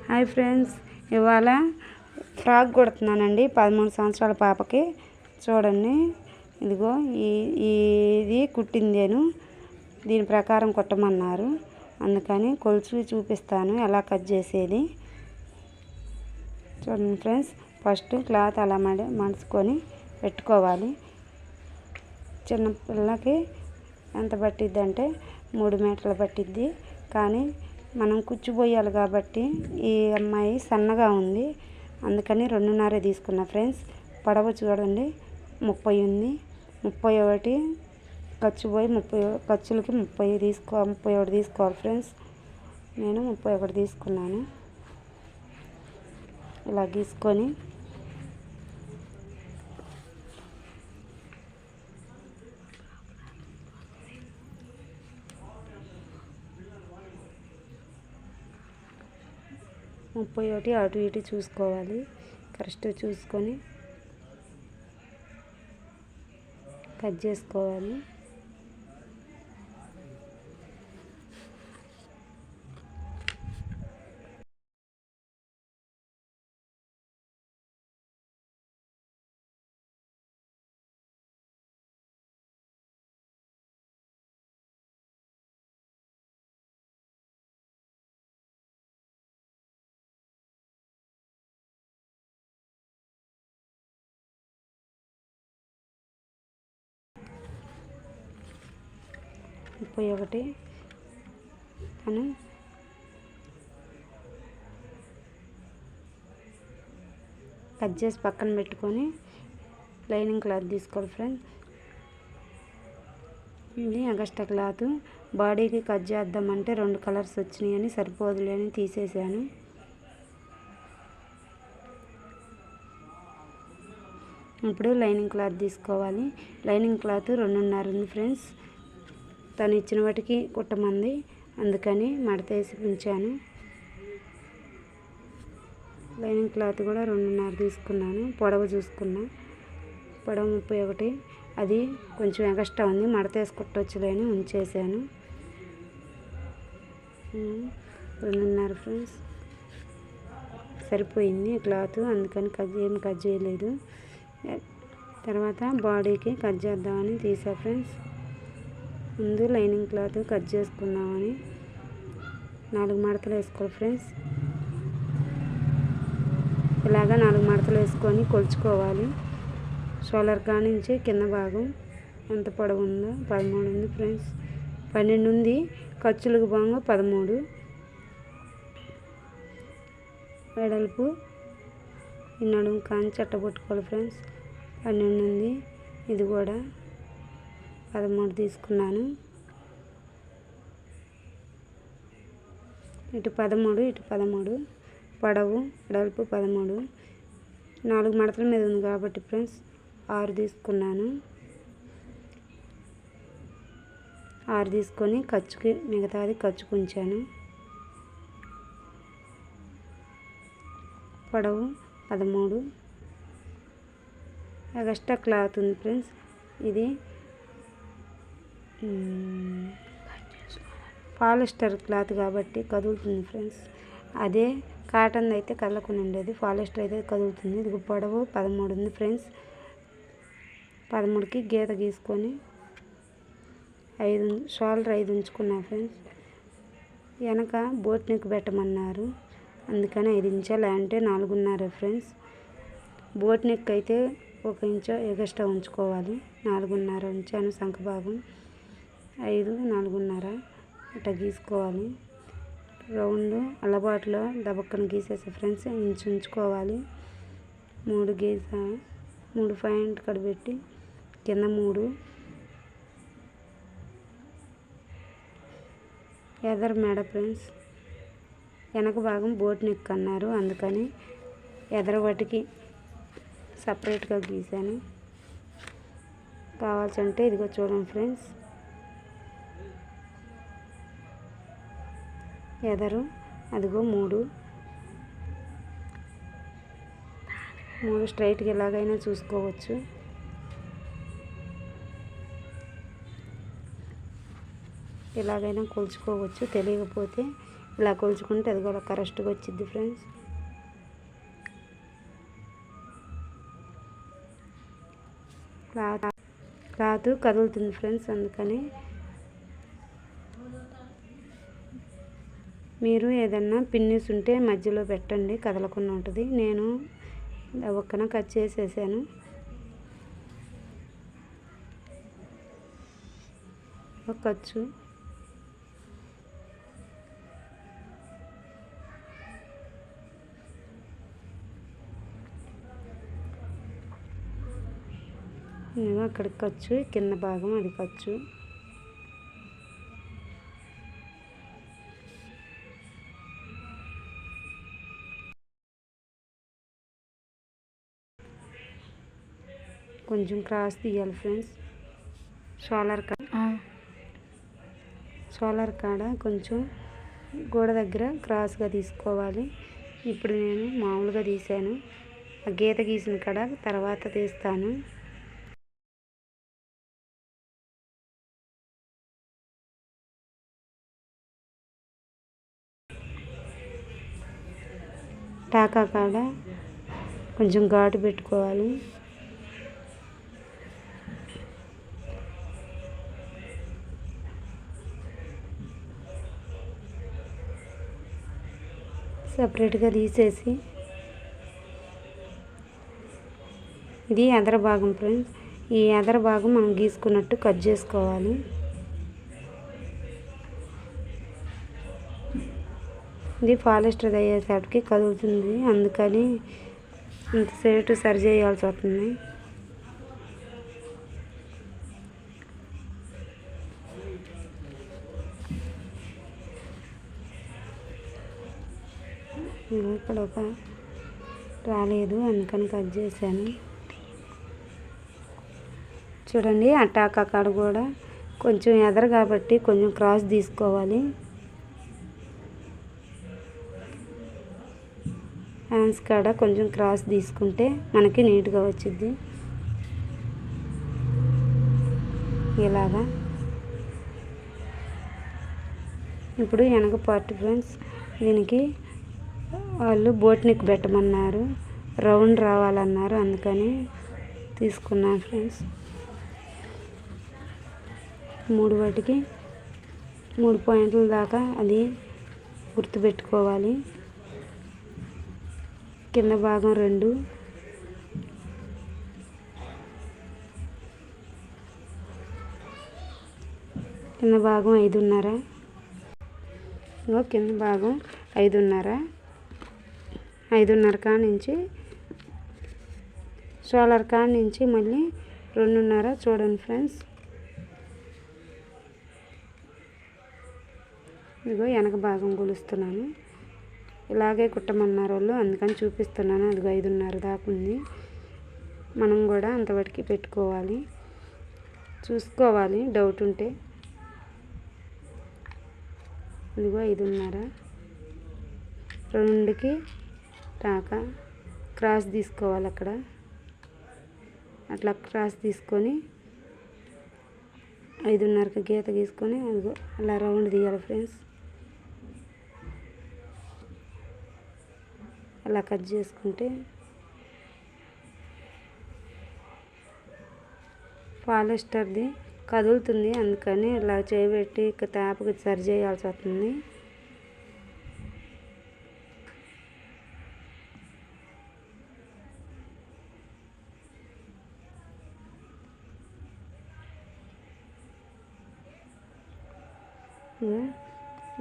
Hi friends, ఇవాళ frock కుడుతున్నానండి 13 సంవత్సరాల పాపకి. చూడండి, ఇదిగో ఇది కుట్టిందేను. దీని ప్రకారం కుట్టమన్నారు, అందుకని కొలుచు చూపిస్తాను ఎలా కట్ చేసేది. చూడండి ఫ్రెండ్స్, ఫస్ట్ క్లాత్ అలా మడుచుకొని పెట్టుకోవాలి. చిన్నపిల్లకి ఎంత పట్టిద్ది అంటే 3 మీటర్లు పట్టిద్ది. కానీ మనం కుచ్చిపోయాలి కాబట్టి ఈ అమ్మాయి సన్నగా ఉంది, అందుకని 2.5 తీసుకున్నా ఫ్రెండ్స్. పొడవు చూడండి 30 ఉంది. 31 ఖర్చు పోయి 30 ఖర్చులకి 31 తీసుకోవాలి ఫ్రెండ్స్. నేను 31 తీసుకున్నాను. ఇలా గీసుకొని ముప్పై ఒకటి అటు ఇటు చూసుకోవాలి. కరెక్ట్ చూసుకొని కట్ చేసుకోవాలి. ముప్పై ఒకటి అని కట్ చేసి పక్కన పెట్టుకొని లైనింగ్ క్లాత్ తీసుకోవాలి ఫ్రెండ్స్. ఇది ఎగస్ట్రా క్లాత్. బాడీకి కట్ చేద్దామంటే 2 కలర్స్ వచ్చినాయి అని సరిపోదులే అని తీసేసాను. ఇప్పుడు లైనింగ్ క్లాత్ తీసుకోవాలి. లైనింగ్ క్లాత్ 2.5 ఉంది ఫ్రెండ్స్. తను ఇచ్చిన వాటికి కుట్టమంది, అందుకని మడతేసి ఉంచాను. లైనింగ్ క్లాత్ కూడా 2.5 తీసుకున్నాను. పొడవు చూసుకున్నా, పొడవు 31. అది కొంచెం ఎగస్ట్రా ఉంది, మడతేసి కుట్టొచ్చులేని ఉంచేసాను. 2.5 ఫ్రెండ్స్ సరిపోయింది క్లాత్, అందుకని ఏం కట్ చేయలేదు. తర్వాత బాడీకి కట్ చేద్దామని తీసా ఫ్రెండ్స్. ముందు లైనింగ్ క్లాత్ కట్ చేసుకుందామని 4 మడతలు వేసుకోవాలి ఫ్రెండ్స్. ఇలాగా 4 మడతలు వేసుకొని కొలుచుకోవాలి. షోల్డర్ కానించి కింద భాగం ఎంత పొడవు ఉందో 13 ఉంది ఫ్రెండ్స్. 12 ఉంది. ఖర్చులకు భాగంగా 13. వెడల్పు ఈ నడుము కానీ చెట్టబొట్టుకోవాలి ఫ్రెండ్స్. 12 ఉంది. ఇది కూడా 13 తీసుకున్నాను. ఇటు 13 ఇటు 13. పొడవు వెడల్పు 13. 4 మడతల మీద ఉంది కాబట్టి ఫ్రెండ్స్ 6 తీసుకున్నాను. 6 తీసుకొని ఖర్చుకి మిగతాది ఖర్చుకుంచాను. పొడవు 13. ఎక్స్ట్రా క్లాత్ ఉంది ఫ్రెండ్స్. ఇది పాలిస్టర్ క్లాత్ కాబట్టి కదులుతుంది ఫ్రెండ్స్. అదే కాటన్ అయితే కదలకుండా ఉండేది, పాలిస్టర్ అయితే కదులుతుంది. ఇది పొడవు 13 ఉంది ఫ్రెండ్స్. 13కి గీత గీసుకొని 5 షోల్డర్ 5 ఉంచుకున్నా ఫ్రెండ్స్. వెనక బోట్ నెక్ పెట్టమన్నారు, అందుకని 5 ఇంచాలు అంటే 4.5 ఫ్రెండ్స్. బోట్ నెక్ అయితే 1 ఇంచు ఎగస్ట్రా ఉంచుకోవాలి. 4.5 ఉంచాను సంఖ భాగం. 5 4.5 ఇట్లా గీసుకోవాలి. రౌండ్ అల్లబాటులో దబక్కన గీసేసి ఫ్రెండ్స్ ఇంచు ఉంచుకోవాలి. 3 గీసా, 3 పాయింట్ కడబెట్టి కింద 3 ఎదర్ మెడ ఫ్రెండ్స్. వెనక భాగం బోట్ నెక్ అన్నారు, అందుకని ఎదర వాటికి సపరేట్గా గీసాను. కావాల్సింటే ఇదిగో చూడండి ఫ్రెండ్స్, ఎదరు అదిగో 3 స్ట్రైట్గా ఎలాగైనా చూసుకోవచ్చు. ఇలాగైనా కొలుచుకోవచ్చు. తెలియకపోతే ఇలా కొలుచుకుంటే అది కూడా కరెక్ట్గా వచ్చింది ఫ్రెండ్స్. క్లాత్ కదులుతుంది ఫ్రెండ్స్, అందుకని మీరు ఏదన్నా పిన్నిస్ ఉంటే మధ్యలో పెట్టండి, కదలకుండా ఉంటుంది. నేను ఒక్కన కట్ చేసేసాను. ఖర్చు అక్కడికి ఖర్చు, కింద భాగం అది ఖర్చు. కొంచెం క్రాస్ తీయాలి ఫ్రెండ్స్. షోల్డర్ కాడ కొంచెం గోడ దగ్గర క్రాస్గా తీసుకోవాలి. ఇప్పుడు నేను మామూలుగా తీసాను. ఆ గీత గీసిన కాడ తర్వాత తీస్తాను. టాకా కాడ కొంచెం ఘాటు పెట్టుకోవాలి. సపరేట్గా తీసేసి, ఇది ఎదర భాగం ఫ్రెండ్స్. ఈ ఎదర భాగం మనం గీసుకున్నట్టు కట్ చేసుకోవాలి. ఇది పాలిస్టర్ అయ్యేసరికి కదులుతుంది, అందుకని ఇంతసేపు సరి చేయాల్సి వస్తుంది. ఇక్కడ ఒక రాలేదు, అందుకని కట్ చేశాను. చూడండి, ఆ టాకా కాడ కూడా కొంచెం ఎదరు కాబట్టి కొంచెం క్రాస్ తీసుకోవాలి. హ్యాండ్స్ కాడ కొంచెం క్రాస్ తీసుకుంటే మనకి నీట్గా వచ్చింది. ఇలాగా ఇప్పుడు వెనక పార్ట్ ఫ్రెండ్స్. దీనికి వాళ్ళు బోట్ నెక్ పెట్టమన్నారు, రౌండ్ రావాలన్నారు, అందుకని తీసుకున్నాను ఫ్రెండ్స్. 3 వాటికి 3 పాయింట్ల దాకా అది గుర్తుపెట్టుకోవాలి. కింద భాగం 2, కింద భాగం 5.5, కింద భాగం 5.5, 5.5 కాడ నుంచి షోల్డర్ కాడ నుంచి మళ్ళీ 2.5 చూడండి ఫ్రెండ్స్. ఇదిగో వెనక భాగం కొలుస్తున్నాను. ఇలాగే కుట్టమన్నారు వాళ్ళు, అందుకని చూపిస్తున్నాను. అదిగో 5.5 దాకా ఉంది. మనం కూడా అంతవరకు పెట్టుకోవాలి, చూసుకోవాలి డౌట్ ఉంటే. ఇదిగో 5.5, 2కి టాకా క్రాస్ తీసుకోవాలి. అక్కడ అట్లా క్రాస్ తీసుకొని 5.5కి గీత గీసుకొని అదిగో అలా రౌండ్ తీయాలి ఫ్రెండ్స్. అలా కట్ చేసుకుంటే పాలిస్టర్ది కదులుతుంది, అందుకని ఇలా చేయబెట్టి తాపకి సరి చేయాల్సి వస్తుంది.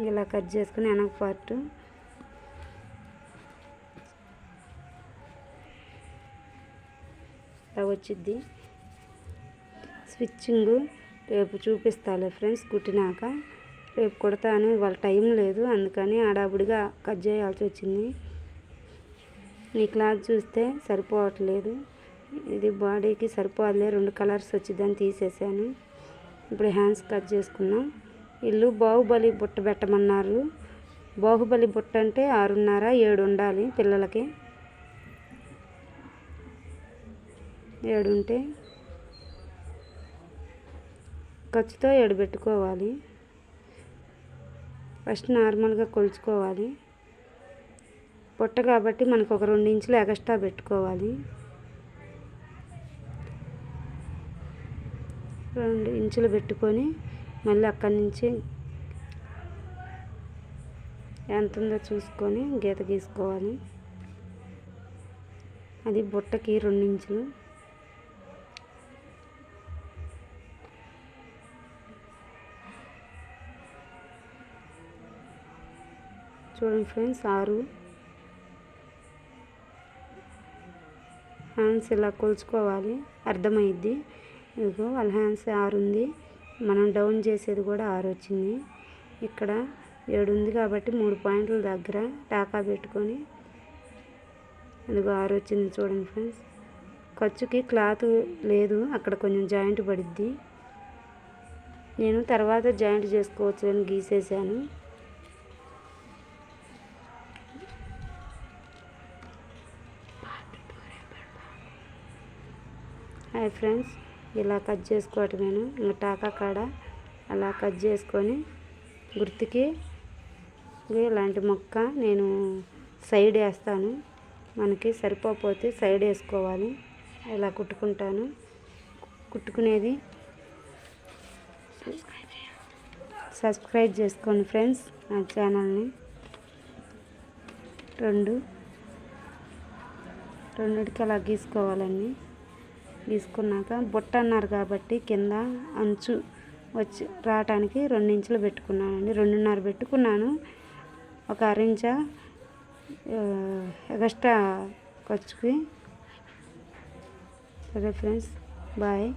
ఇలా కట్ చేసుకుని వెనక పార్ట్ ఇలా వచ్చిద్ది. స్టిచ్చింగ్ రేపు చూపిస్తాలే ఫ్రెండ్స్ కుట్టినాక. రేపు కుడతాను, ఇవాళ టైం లేదు, అందుకని హడావుడిగా కట్ చేయాల్సి వచ్చింది. ఈ క్లాత్ చూస్తే సరిపోవట్లేదు, ఇది బాడీకి సరిపోలే, 2 కలర్స్ వచ్చిందని తీసేసాను. ఇప్పుడు హ్యాండ్స్ కట్ చేసుకున్నాం. వీళ్ళు బాహుబలి బుట్ట పెట్టమన్నారు. బాహుబలి బుట్ట అంటే 6.5, 7 ఉండాలి పిల్లలకి. 7 ఉంటే ఖర్చుతో 7 పెట్టుకోవాలి. ఫస్ట్ నార్మల్గా కొలుచుకోవాలి. పొట్ట కాబట్టి మనకు ఒక 2 ఇంచులు ఎక్స్ట్రా పెట్టుకోవాలి. 2 ఇంచులు పెట్టుకొని మళ్ళీ అక్కడి నుంచి ఎంత ఉందో చూసుకొని గీత గీసుకోవాలి. అది బుట్టకి 2 ఇంచులు. చూడండి ఫ్రెండ్స్, 6 హ్యాండ్స్ ఇలా కొలుచుకోవాలి, అర్థమైద్ది. ఇదిగో వాళ్ళ హ్యాండ్స్ 6 ఉంది, మనం డౌన్ చేసేది కూడా 6 వచ్చింది. ఇక్కడ 7 ఉంది కాబట్టి 3 పాయింట్ల దగ్గర టాకా పెట్టుకొని ఇదిగో 6 వచ్చింది. చూడండి ఫ్రెండ్స్, ఖర్చుకి క్లాత్ లేదు, అక్కడ కొంచెం జాయింట్ పడిద్ది. నేను తర్వాత జాయింట్ చేసుకోవచ్చు అని గీసేసాను. హాయ్ ఫ్రెండ్స్, ఇలా కట్ చేసుకోవటమేను. ఇంకా టాకా కాడ అలా కట్ చేసుకొని గుర్తుకి ఇలాంటి మొక్క నేను సైడ్ వేస్తాను. మనకి సరిపోతే సైడ్ వేసుకోవాలి. ఇలా కుట్టుకుంటాను. కుట్టుకునేది సబ్స్క్రైబ్ చేసుకోండి ఫ్రెండ్స్ నా ఛానల్ని. రెండిటికి అలా గీసుకోవాలండి. గీసుకున్నాక బుట్ట అన్నారు కాబట్టి కింద అంచు వచ్చి రావటానికి 2 ఇంచులు పెట్టుకున్నానండి. 2.5 పెట్టుకున్నాను. ఒక అరించ ఎక్స్ట్రా ఖర్చుకి. సరే ఫ్రెండ్స్, బాయ్.